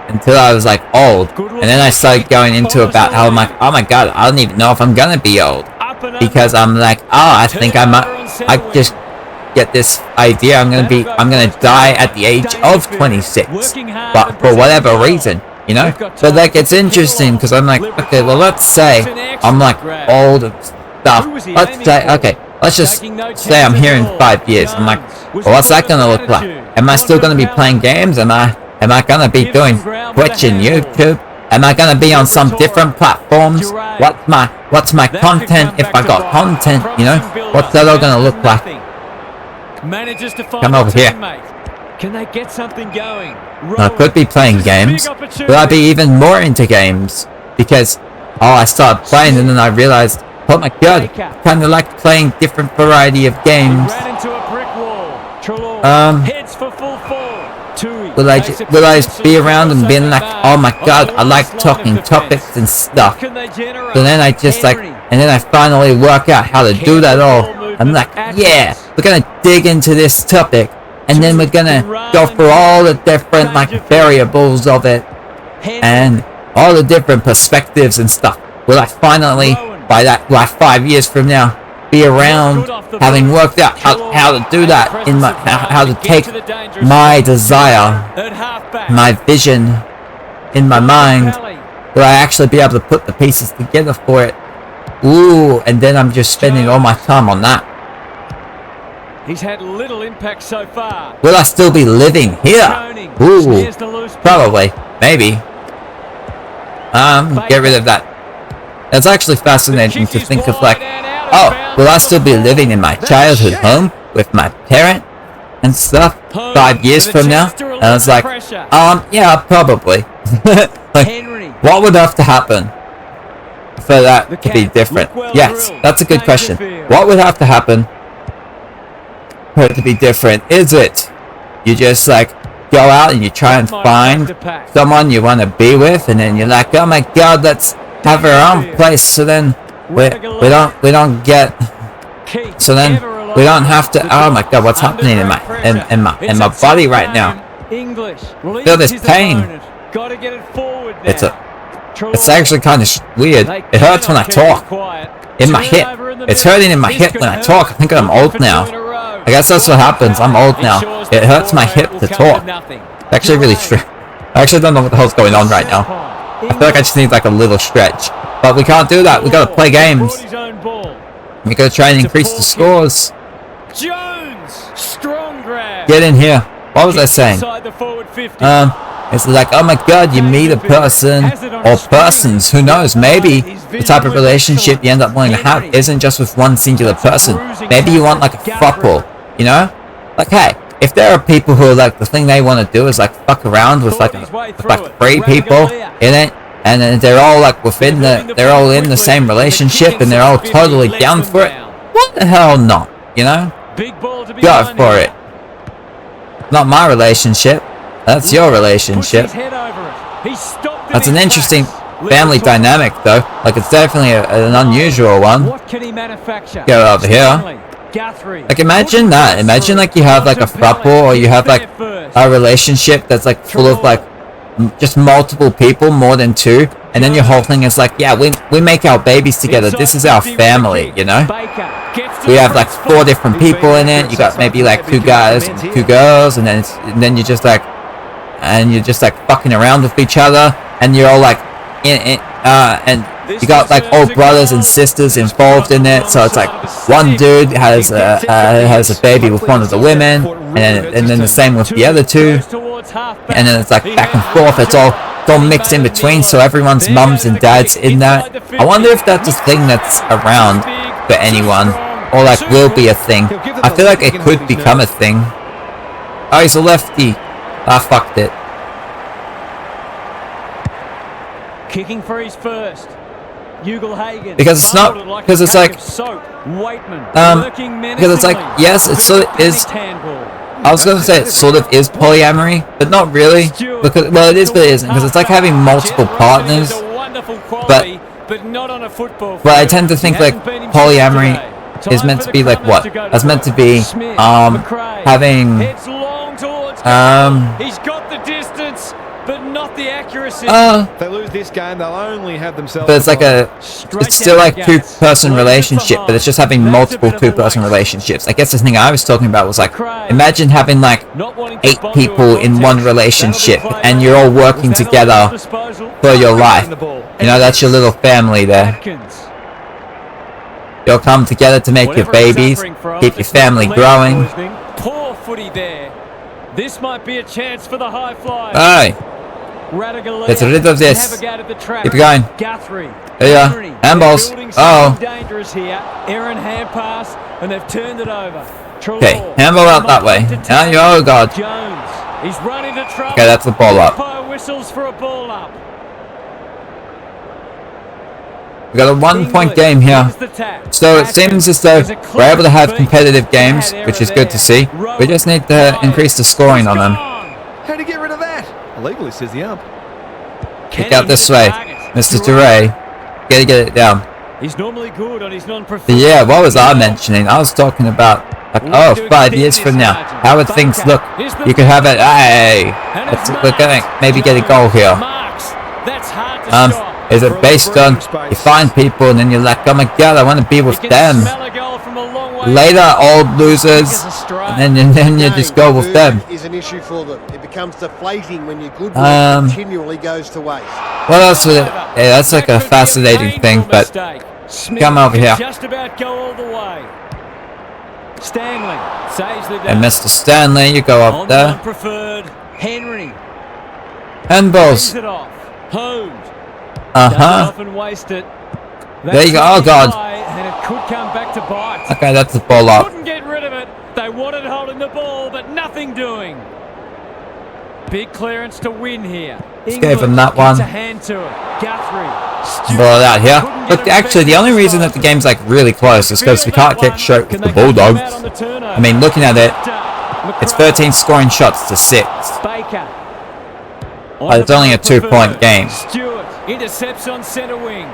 Speaker 1: until I was like old, and then I started going into about how I'm like, oh my god, I don't even know if I'm gonna be old, because I'm like, oh, I think I just get this idea I'm gonna die at the age of 26, but for whatever reason, you know. So like it's interesting because I'm like, okay, well let's say I'm like old and stuff. Let's say, okay, let's just say I'm here in 5 years. I'm like, well, what's that gonna look like? Am I still gonna be playing games? Am I gonna be doing Twitch and YouTube? Am I gonna be on some different platforms? What's my content if I got content? You know, what's that all gonna look like? Come over here.
Speaker 2: Can they get something going?
Speaker 1: I could be playing games. Will I be even more into games? Because, oh, I started playing and then I realized, oh my god, I kind of like playing different variety of games. Will I be around and being like, oh my god, I like talking topics and stuff. So then I just like, and then I finally work out how to do that all. I'm like, yeah, we're gonna dig into this topic. And then we're gonna go through all the different like variables of it and all the different perspectives and stuff. Will I finally, by that, like 5 years from now, be around having worked out how to do that in my, how to take my desire, my vision in my mind? Will I actually be able to put the pieces together for it? Ooh, and then I'm just spending all my time on that.
Speaker 2: He's had little impact so far.
Speaker 1: Will I still be living here? Ooh, probably, maybe. Get rid of that. It's actually fascinating to think of like, oh, will I still be living in my childhood home with my parent and stuff 5 years from now? And I was like, yeah, probably. Like, what would have to happen for that to be different? Yes, that's a good question. What would have to happen for it to be different? Is it you just like go out and you try and find someone you want to be with, and then you're like, oh my god, let's have our own place, so then we don't get, so then we don't have to, oh my god, what's happening in my body right now? Feel this pain. It's actually kind of weird. It hurts when I talk in my hip. It's hurting in my hip when I talk. I think I'm old now. I guess that's what happens. I'm old now. It hurts my hip to talk. It's actually really strange. I actually don't know what the hell's going on right now. I feel like I just need like a little stretch. But we can't do that. We gotta play games. We gotta try and increase the scores. Get in here. What was I saying? It's like, oh my god, you meet a person, or persons, who knows, maybe the type of relationship you end up wanting to have isn't just with one singular person. Maybe you want like a couple, you know? Like, hey, if there are people who are like, the thing they want to do is like fuck around with like 3 people in it, and then they're all like they're all in the same relationship, and they're all totally down for it. What the hell not? You know? Go for it. Not my relationship. That's your relationship. That's an interesting family dynamic, though. Like, it's definitely an unusual one. Go over here. Like, imagine that. Imagine, like, you have, like, a throuple, or you have, like, a relationship that's, like, full of, like, just multiple people, more than two. And then your whole thing is like, yeah, we make our babies together. This is our family, you know? We have, like, 4 different people in it. You got maybe, like, 2 guys and 2 girls. And then you're just, like... And you're just, like, fucking around with each other. And you're all, like... and you got like old brothers and sisters involved in it, so it's like one dude has a baby with one of the women, and then the same with the other 2, and then it's like back and forth. It's all mixed in between, so everyone's mums and dads in that. I wonder if that's a thing that's around for anyone, or like will be a thing. I feel like it could become a thing. Oh, he's a lefty. I fucked it.
Speaker 2: Kicking for his first.
Speaker 1: Because it's not, because it's like, because it's like, yes, it sort of is, I was going to say it sort of is polyamory, but not really, because, well, it is, but it isn't, because it's like having multiple partners, but I tend to think like polyamory is meant to be like what? It's meant to be, having,
Speaker 2: he's got the distance, but not the accuracy.
Speaker 4: If they lose this game, they'll only have themselves.
Speaker 1: But it's like it's still like 2-person relationship, but it's just having multiple 2-person relationships. I guess the thing I was talking about was like, imagine having like 8 people in one relationship, and you're all working together for your life. You know, that's your little family there. You'll come together to make your babies, keep your family growing.
Speaker 2: Poor footy there. This might be a chance for the high flyers.
Speaker 1: Aye. Get rid of this. Keep going. There you are. Handballs. Oh.
Speaker 2: Aaron hand pass, and they've turned it over.
Speaker 1: Okay, handball out that way. Now you, oh god.
Speaker 2: He's running to trouble.
Speaker 1: Okay, that's the ball up.
Speaker 2: Whistles for a ball up.
Speaker 1: We got a 1-point game here. So it seems as though we're able to have competitive games, which is good to see. We just need to increase the scoring on them.
Speaker 4: How to get rid of that? Illegally, says the ump.
Speaker 1: Kick out this way, Mr. Duray. Gotta get it down.
Speaker 2: He's normally good on his non-preferred.
Speaker 1: Yeah, what was I mentioning? I was talking about, like, oh, 5 years from now, how would things look? You could have it. Hey, we're gonna maybe get a goal here. Is it based on you find people and then you're like, oh my god, I want to be with them. Later, old losers, and then you just go with them.
Speaker 3: Is an issue for them. It becomes deflating when your good work continually goes to waste.
Speaker 1: What else would it? Yeah, that's like a fascinating thing, but come over here.
Speaker 2: Just about go all the way. Stanley saves the day.
Speaker 1: And Mr. Stanley, you go up there.
Speaker 2: Preferred Henry.
Speaker 1: Handballs.
Speaker 2: Often waste it.
Speaker 1: There you go. Oh god.
Speaker 2: And it could come back to bite.
Speaker 1: Okay, that's the ball up.
Speaker 2: Couldn't get rid of it. They wanted holding the ball, but nothing doing. Big clearance to win here.
Speaker 1: Just gave him that one.
Speaker 2: Hand to it. Guthrie.
Speaker 1: Ball it out here. Look, actually, the only reason that the game's like really close is because we can't kick straight with the Bulldogs. I mean, looking at it, it's 13 scoring shots to 6. But it's only a 2-point game.
Speaker 2: Stewart intercepts on centre wing.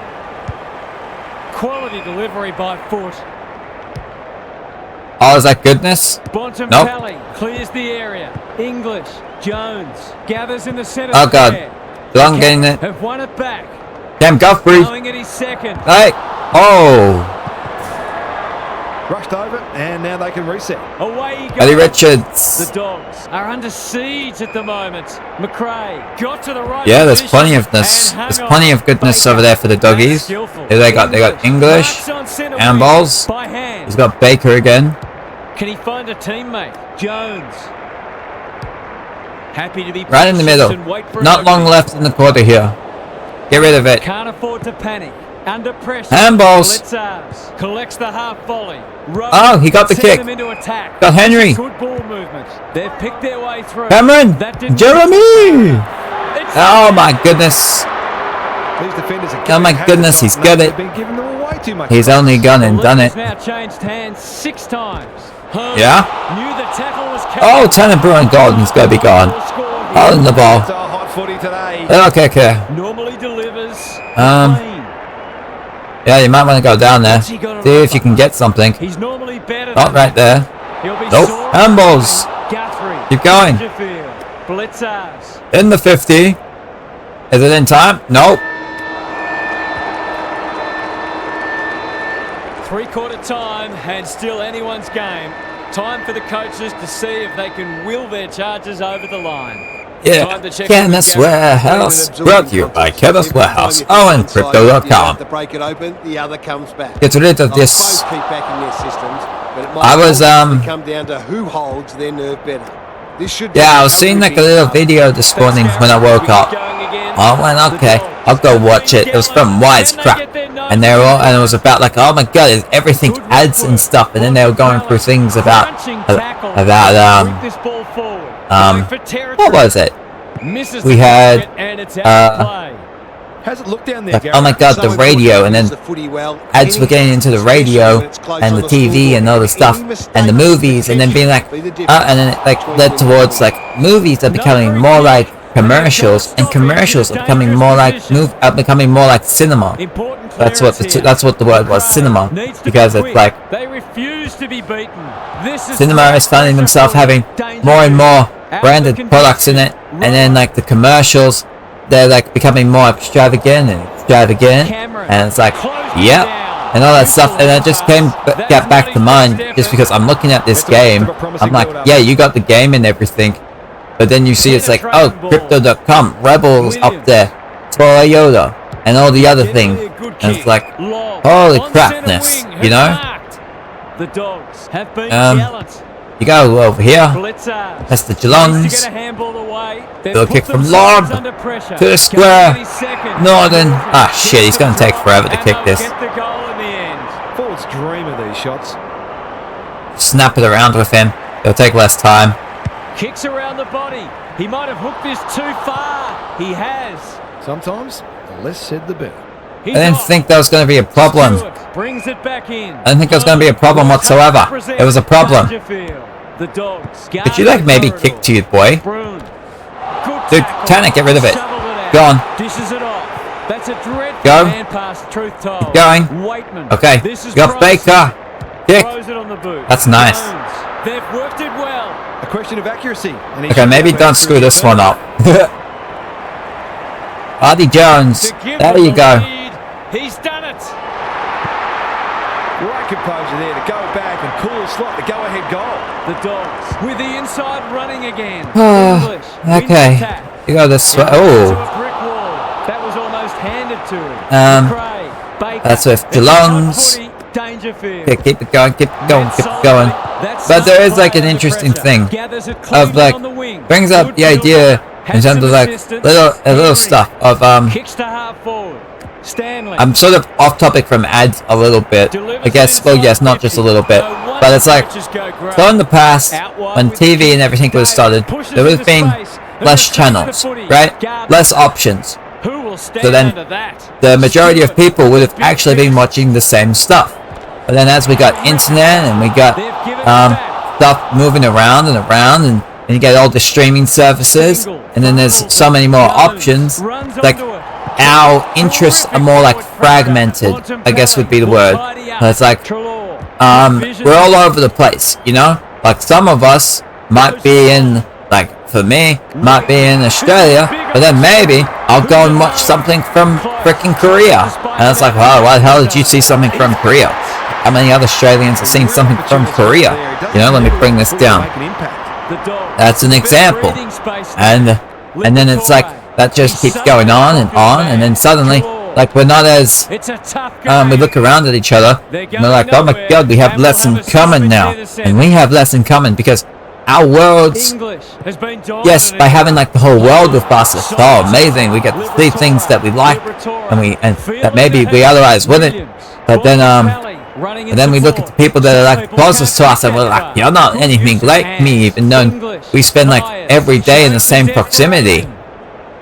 Speaker 2: Quality delivery by foot.
Speaker 1: Oh, is that goodness?
Speaker 2: Nope. Clears the area. English. Jones gathers in the centre.
Speaker 1: Oh god. Geelong getting it.
Speaker 2: Have won it back.
Speaker 1: Damn, Guthrie.
Speaker 2: Going at his second.
Speaker 1: Hey. Oh.
Speaker 4: Rushed over, and now they can reset.
Speaker 2: Away he goes.
Speaker 1: Eddie Richards.
Speaker 2: The Dogs are under siege at the moment. McRae got to the right.
Speaker 1: Yeah, there's plenty of this. There's plenty of goodness over there for the Doggies. Here they got English. Handballs. He's got Baker again.
Speaker 2: Can he find a teammate? Jones. Happy to be
Speaker 1: right in the middle. Not long left in the quarter here. Get rid of it.
Speaker 2: Can't afford to panic. Under pressure.
Speaker 1: Handballs.
Speaker 2: Collects the half volley.
Speaker 1: Oh, he got the kick. Got Henry.
Speaker 2: Good ball movement. They've picked their way through.
Speaker 1: Cameron. Jeremy. Oh my goodness.
Speaker 4: These defenders are
Speaker 1: Oh my goodness, he's got it.
Speaker 4: been giving them way too much.
Speaker 1: He's only gone and done it.
Speaker 2: Now changed hands 6 times.
Speaker 1: Yeah?
Speaker 2: Knew the tackle was
Speaker 1: Oh, Tanner Bruin Golden's got to be gone. Holding the ball.
Speaker 4: It's a hot footy today.
Speaker 1: Okay.
Speaker 2: Normally delivers.
Speaker 1: Yeah, you might want to go down there. See if you can get something.
Speaker 2: He's normally better.
Speaker 1: Not right there. Nope. Handballs. Keep going.
Speaker 2: Blitzers.
Speaker 1: In the 50. Is it in time? Nope.
Speaker 2: 3/4 time and still anyone's game. Time for the coaches to see if they can will their charges over the line.
Speaker 1: Yeah, Chemist Warehouse. Brought to you by Chemist Warehouse. Oh, and Crypto.com.
Speaker 3: To break it open, the other comes back.
Speaker 1: Get rid of this.
Speaker 3: Both keep backing their systems, but it might
Speaker 1: I was
Speaker 3: come down to who holds their nerve better. This should
Speaker 1: I was seeing like a little video this morning when I woke up. I went, okay, I'll go watch it. It was from Wisecrack, and it was about like, oh my god, it's everything ads and stuff, and then they were going through things about what was it? We had
Speaker 4: How's it look down there,
Speaker 1: like, oh my god, the radio, and then ads were getting into the radio and the TV and all the stuff and the movies, and then being like, and then it like led towards like movies are becoming more like commercials, and commercials are becoming more like cinema. That's what the word was, cinema, because it's like
Speaker 2: they refuse to be beaten.
Speaker 1: Cinema is finding themselves having more and more branded products in it, and then like the commercials, they're like becoming more extravagant, and it's like, yep, and all that stuff. And I just got back to mind just because I'm looking at this game. I'm like, yeah, you got the game and everything, but then you see it's like, oh, Crypto.com, Rebels up there, Toyota, and all the other things, and it's like, holy crapness, you know?
Speaker 2: The Dogs have been gallant.
Speaker 1: You go over here. That's the Geelongs. Little kick from Lob to the square. Northern. Ah, shit, he's going to take forever to kick this.
Speaker 4: Forwards dream of these shots.
Speaker 1: Snap it around with him. It'll take less time.
Speaker 2: Kicks around the body. He might have hooked this too far. He has.
Speaker 4: Sometimes the less said the better.
Speaker 1: I didn't think that was going to be a problem.
Speaker 2: Brings it back in.
Speaker 1: I didn't think it was going to be a problem whatsoever. It was a problem.
Speaker 2: The Dogs.
Speaker 1: Could you like maybe kick to your boy? Dude, Tanner, get rid of it. Go on.
Speaker 2: Dishes it off. That's a dreadful
Speaker 1: Go.
Speaker 2: man pass, truth told.
Speaker 1: Keep going. Okay. Got Baker. Kick. That's nice.
Speaker 2: They've worked it well.
Speaker 4: A question of accuracy.
Speaker 1: Okay, maybe don't screw this one up. Hardy Jones. There you go.
Speaker 2: He's done it.
Speaker 4: Great composure there to go back and cool the slot, the go-ahead goal.
Speaker 2: The Dogs with the inside running again.
Speaker 1: Okay. You go this way. Oh.
Speaker 2: That was almost handed to him.
Speaker 1: That's with Geelongs. Okay, keep it going, keep it going, keep it going. But there is like an interesting thing of like brings up the idea in terms of like little stuff of I'm sort of off topic from ads a little bit, I guess. Well, yes, not just a little bit, but it's like so in the past when TV and everything was started, there would have been less channels, right? Less options. So then the majority of people would have actually been watching the same stuff. But then as we got internet and we got stuff moving around and you get all the streaming services, and then there's so many more options, like our interests are more like fragmented, I guess would be the word. So it's like we're all over the place, you know? Like some of us might be in, like for me, might be in Australia, but then maybe I'll go and watch something from frickin' Korea. And it's like, wow, why the hell did you see something from Korea? How many other Australians have seen something from Korea? You know, let me bring this down. That's an example. And then it's like, that just keeps going on, and then suddenly, like we're not as, we look around at each other, and we're like, oh my god, we have less in common now. And we have less in common because our worlds, yes, by having like the whole world with us, it's so amazing. We get to see things that we like, and that maybe we otherwise wouldn't. But then, and then we look at the people that are like closest to us, and we're like, you're not anything like me, even though we spend like every day in the same proximity.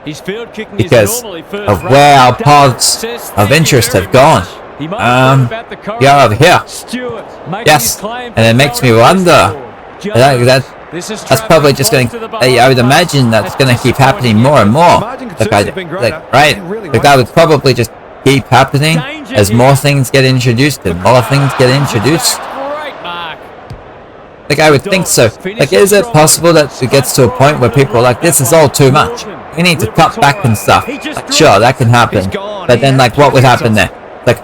Speaker 2: His field kicking
Speaker 1: because
Speaker 2: is normally first
Speaker 1: of
Speaker 2: rate.
Speaker 1: where our
Speaker 2: Dave
Speaker 1: paths
Speaker 2: says
Speaker 1: of
Speaker 2: thank you
Speaker 1: interest
Speaker 2: very
Speaker 1: have gone.
Speaker 2: much. He might have thought about the corridor.
Speaker 1: Yeah, over here.
Speaker 2: Stewart making
Speaker 1: Yes,
Speaker 2: his claim
Speaker 1: and it makes me wonder. That's probably just going to, I would imagine that's going to keep happening more and more. That would probably just keep happening as more things get introduced and more things get introduced. Like, I would think so. Like, is it possible that it gets to a point where people are like, this is all too much, we need to cut back and stuff? Like, sure, that can happen. But then, like, what would happen there? Like,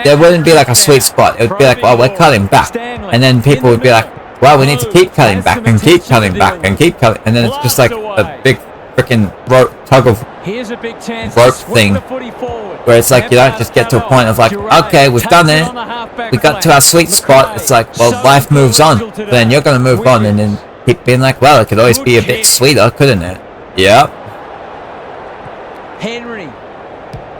Speaker 1: there wouldn't be like a sweet spot. It would be like, well, we're cutting back. And then people would be like, well, we need to keep cutting back and keep cutting back and keep cutting. And then it's just like a big freaking tug of rope thing, where it's like you don't just get to a point of like, okay, we've done it, we got to our sweet spot. It's like, well, life moves on. But then you're going to move on and then keep being like, well, it could always be a bit sweeter, couldn't it? Yep.
Speaker 2: Henry.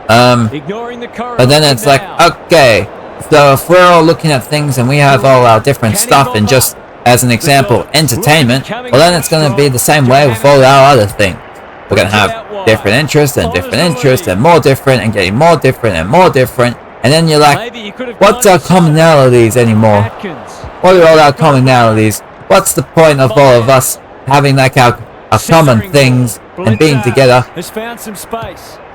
Speaker 1: But then it's like, okay, so if we're all looking at things and we have all our different stuff, and just as an example, entertainment, well, then it's going to be the same way with all our other things. We're going to have different interests and more different and getting more different and more different. And then you're like, what's our commonalities anymore? What are all our commonalities? What's the point of all of us having like our common things and being together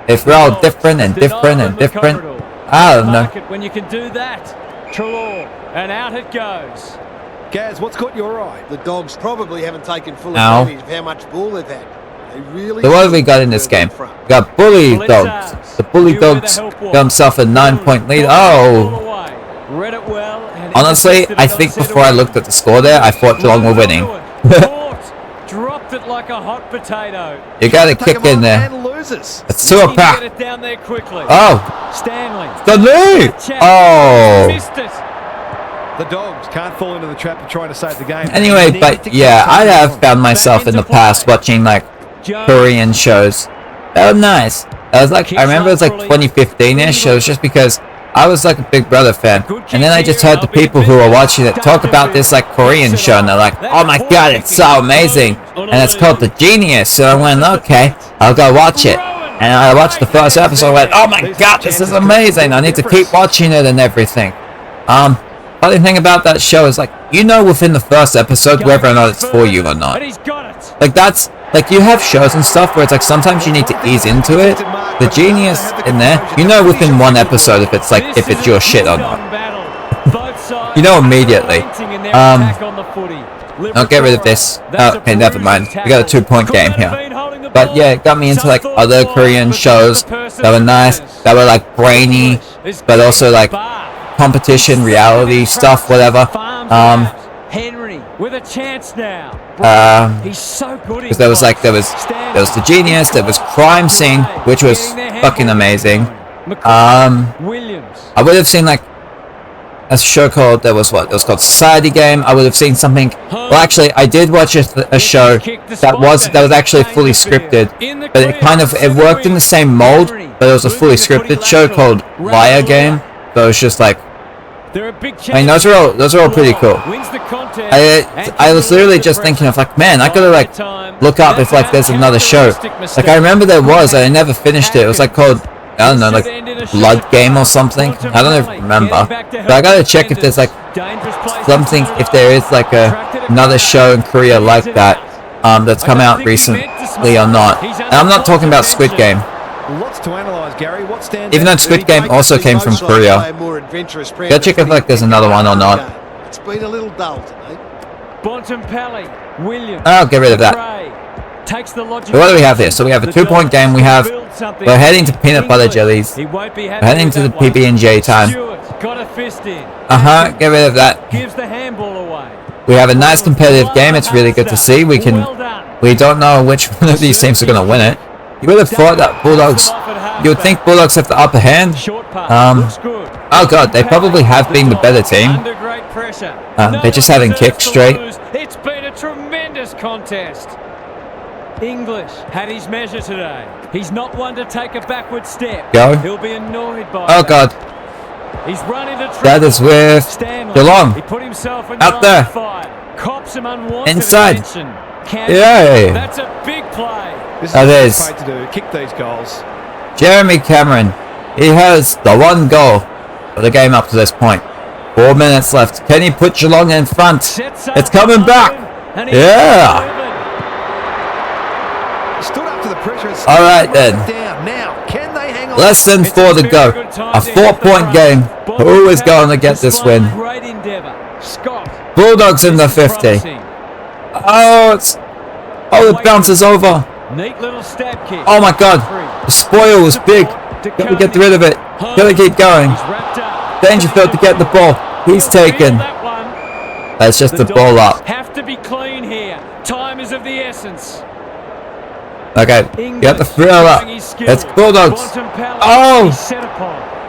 Speaker 1: if we're all different and different and different? I don't know.
Speaker 2: When you can do that, Trelaw, and out it goes.
Speaker 4: Gaz, what's caught your eye?
Speaker 3: The Dogs probably haven't taken full advantage of how much ball they've had. They really.
Speaker 1: So what have we got in this game? We got Bulldogs. The Bulldogs got himself a 9-point lead. Oh. Honestly, I think before I looked at the score there, I thought Geelong were winning.
Speaker 2: Dropped it like a hot potato.
Speaker 1: You got to kick in there. It's 2 a pack. Oh.
Speaker 2: Stanley.
Speaker 1: Oh.
Speaker 4: The Dogs can't fall into the trap of trying to save the game.
Speaker 1: Anyway, but yeah, I have found myself in the past watching like Korean shows. That was nice. I remember it was like 2015-ish. It was just because I was like a Big Brother fan, and then I just heard the people who were watching it talk about this like Korean show, and they're like, oh my god, it's so amazing, and it's called The Genius. So I went, okay, I'll go watch it. And I watched the first episode, I went, oh my god, this is amazing, I need to keep watching it and everything. Funny thing about that show is like, you know within the first episode whether or not it's for you or not. Like that's, like you have shows and stuff where it's like sometimes you need to ease into it. The Genius in there, you know within one episode if it's like, if it's your shit or not. You know immediately. I'll get rid of this. Oh, okay, never mind. We got a 2-point game here. But yeah, it got me into like other Korean shows that were nice, that were like brainy, but also like competition, reality stuff, whatever.
Speaker 2: Henry with a chance now. He's so good.
Speaker 1: Because there was The Genius, there was Crime Scene, which was fucking amazing. I would have seen like a show called, it was called Society Game. I would have seen something. Well, actually, I did watch a show that was actually fully scripted, but it worked in the same mold, but it was a fully scripted show called Liar Game. So it was just like, I mean, those are all pretty cool. I was literally just thinking of like, man, I gotta like look up if like there's another show. Like I remember there was, I never finished it. It was like called, I don't know, like Blood Game or something. I don't even remember. But I gotta check if there's like something, if there is like another show in Korea like that that's come out recently or not. And I'm not talking about Squid Game.
Speaker 4: Lots to analyze, Gary. What stands
Speaker 1: even though Squid Game also came from Korea. Gotta check if like there's another one or not.
Speaker 3: It's been a little dull today.
Speaker 2: Bontempelli, Williams.
Speaker 1: I'll get rid of that. So what do we have here? So we have a 2-point game. We're heading to peanut butter jellies. We're heading to the PB&J time. Get rid of that. We have a nice competitive game. It's really good to see. We don't know which one of these teams are going to win it. You would have thought that Bulldogs, you would think Bulldogs have the upper hand. Oh god, they probably have been the better team. They just haven't kicked straight.
Speaker 2: It's been a tremendous contest. English had his measure today. He's not one to take a backward step.
Speaker 1: Go.
Speaker 2: He'll be annoyed by
Speaker 1: Oh god.
Speaker 2: He's running the
Speaker 1: that is with Geelong.
Speaker 2: He put himself in
Speaker 1: out there.
Speaker 2: Fire. Cops him unwanted
Speaker 1: Inside.
Speaker 2: attention.
Speaker 1: Yay!
Speaker 2: That's a big play.
Speaker 4: This is
Speaker 1: That
Speaker 4: what he's
Speaker 1: is.
Speaker 4: paid to do, kick these goals.
Speaker 1: Jeremy Cameron, he has the one goal for the game up to this point. 4 minutes left. Can he put Geelong in front? It's coming back. Yeah.
Speaker 4: Stood up to the pressure.
Speaker 1: All right then.
Speaker 4: Down. Now, can they hang on?
Speaker 1: Less than 4 to go. A 4-point game. Who is going to get this win?
Speaker 2: Great endeavour. Scott.
Speaker 1: Bulldogs in the 50. Oh, it bounces over.
Speaker 2: Neat little stab kick.
Speaker 1: Oh my God. The spoil was big. Got to get rid of it. Got to keep going. Dangerfield to get the ball. He's taken. That's just the ball up.
Speaker 2: Have to be clean here. Time is of the essence.
Speaker 1: Okay, get the thrill up. It's Bulldogs. Oh!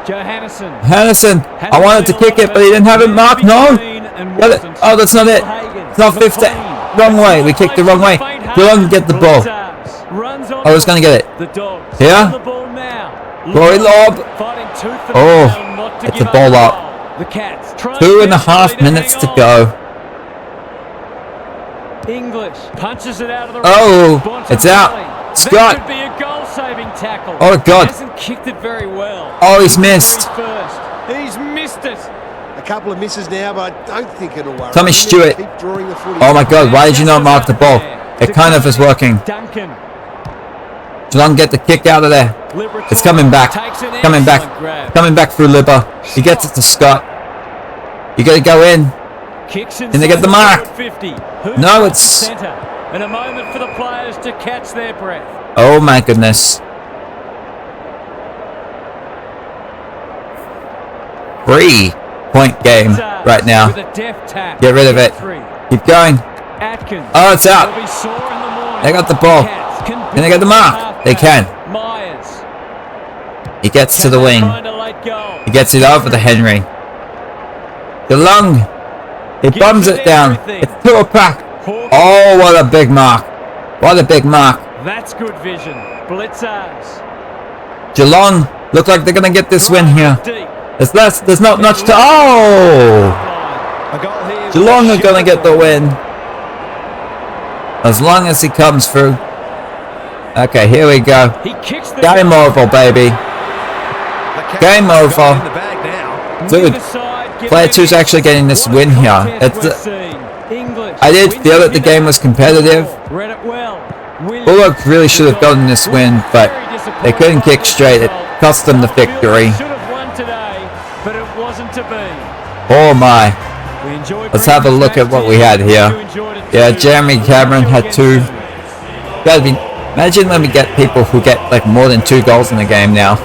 Speaker 1: Hannison. I wanted to kick it, but he didn't have it marked. No. Get it. Oh, that's not it. It's not 50. Wrong way. We kicked the wrong way. Geelong get the ball. I was going to get it. Here. Glory lob. Oh, it's a ball up. 2.5 minutes to go.
Speaker 2: English punches it out of the
Speaker 1: Oh, it's out. Scott.
Speaker 2: Could be a goal-saving tackle.
Speaker 1: Oh God.
Speaker 2: He hasn't kicked it very well.
Speaker 1: Oh, he's missed.
Speaker 2: He's missed it.
Speaker 3: A couple of misses now, but I don't think it'll worry.
Speaker 1: Tommy Stewart.
Speaker 3: Keep drawing the footy.
Speaker 1: Oh my God, why did you not mark the ball? It kind of is working.
Speaker 2: Duncan.
Speaker 1: Geelong get the kick out of there. It's coming back. Coming back. Coming back through Libba. He gets it to Scott. You got to go in.
Speaker 2: Kicks
Speaker 1: Can they get the mark?
Speaker 2: 50.
Speaker 1: No, it's...
Speaker 2: Centre. And a moment for the players to catch their breath.
Speaker 1: Oh my goodness. 3-point game right now. Get rid of it. Keep going. Oh, it's out. They got the ball. Can they get the mark? They can. He gets to the wing. He gets it over to Henry. Geelong. He bums it down. It's to a pack. Oh, what a big mark. What a big mark.
Speaker 2: That's good vision. Blitzers.
Speaker 1: Geelong look like they're going to get this win here. There's not much to... Oh! Geelong are going to get the win. As long as he comes through. Okay, here we go. Game over, baby. Game over. Dude, player 2's actually getting this win here. I did feel that the game was competitive. Bulldogs really should have gotten this win, but they couldn't kick straight. It cost them the victory. Oh my. Let's have a look at what we had here. Yeah, Jeremy Cameron had 2. Gotta be... Imagine when we get people who get like more than 2 goals in the game now.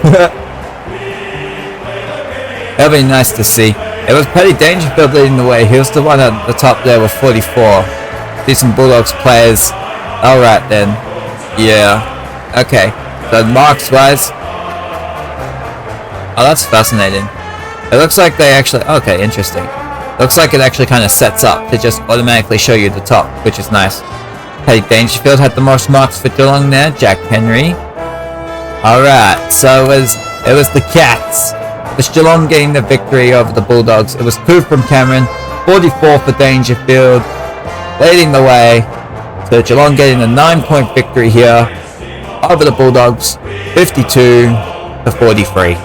Speaker 1: That'd be nice to see. It was Paddy Dangerfield leading the way. He was the one at the top there with 44. Decent Bulldogs players. Alright then. Yeah. Okay. So marks wise. Oh, that's fascinating. It looks like they actually... Okay, interesting. Looks like it actually kind of sets up to just automatically show you the top, which is nice. Paddy Dangerfield had the most marks for Geelong there. Jack Henry. Alright, so it was the Cats. It was Geelong getting the victory over the Bulldogs. It was 2 from Cameron, 44 for Dangerfield, leading the way. So Geelong getting a 9-point victory here over the Bulldogs, 52 to 43.